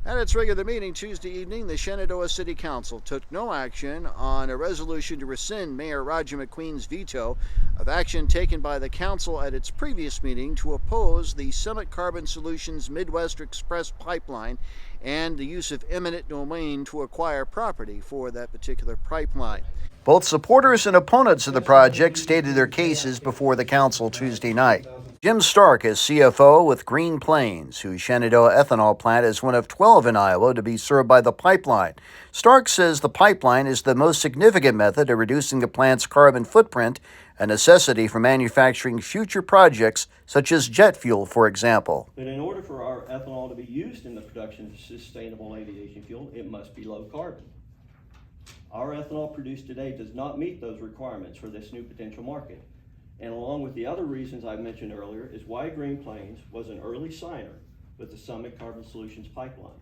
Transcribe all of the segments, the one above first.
At its regular meeting Tuesday evening, the Shenandoah City Council took no action on a resolution to rescind Mayor Roger McQueen's veto of action taken by the council at its previous meeting to oppose the Summit Carbon Solutions Midwest Express pipeline and the use of eminent domain to acquire property for that particular pipeline. Both supporters and opponents of the project stated their cases before the council Tuesday night. Jim Stark is CFO with Green Plains, whose Shenandoah ethanol plant is one of 12 in Iowa to be served by the pipeline. Stark says the pipeline is the most significant method of reducing the plant's carbon footprint, a necessity for manufacturing future projects such as jet fuel, for example. But in order for our ethanol to be used in the production of sustainable aviation fuel, it must be low carbon. Our ethanol produced today does not meet those requirements for this new potential market. And along with the other reasons I mentioned earlier is why Green Plains was an early signer with the Summit Carbon Solutions pipeline.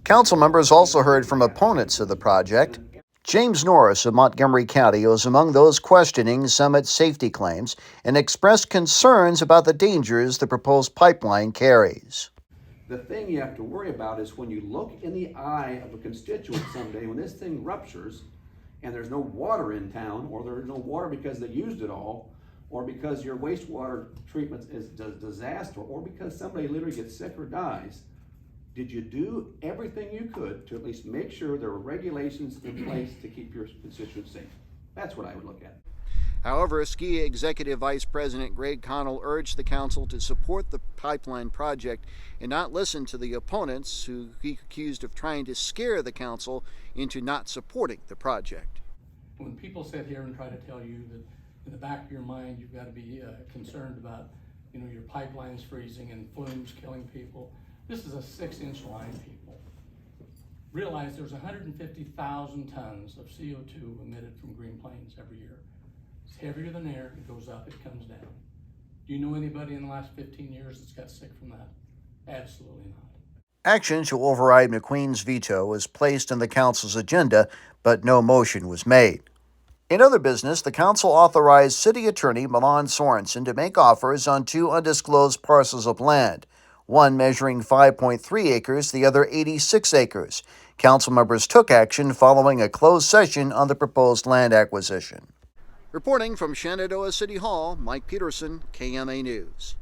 Council members also heard from opponents of the project. James Norris of Montgomery County was among those questioning Summit's safety claims and expressed concerns about the dangers the proposed pipeline carries. The thing you have to worry about is when you look in the eye of a constituent someday, when this thing ruptures and there's no water in town, or there's no water because they used it all, or because your wastewater treatment is a disaster, or because somebody literally gets sick or dies, did you do everything you could to at least make sure there were regulations in place to keep your constituents safe? That's what I would look at. However, SKIA Executive Vice President Greg Connell urged the council to support the pipeline project and not listen to the opponents who he accused of trying to scare the council into not supporting the project. When people sit here and try to tell you that in the back of your mind you've got to be concerned about, your pipelines freezing and flumes killing people, this is a 6-inch line, people. Realize there's 150,000 tons of CO2 emitted from Green Plains every year. It's heavier than air, it goes up, it comes down. Do you know anybody in the last 15 years that's got sick from that? Absolutely not. Action to override McQueen's veto was placed on the council's agenda, but no motion was made. In other business, the council authorized City Attorney Milan Sorensen to make offers on 2 undisclosed parcels of land, one measuring 5.3 acres, the other 86 acres. Council members took action following a closed session on the proposed land acquisition. Reporting from Shenandoah City Hall, Mike Peterson, KMA News.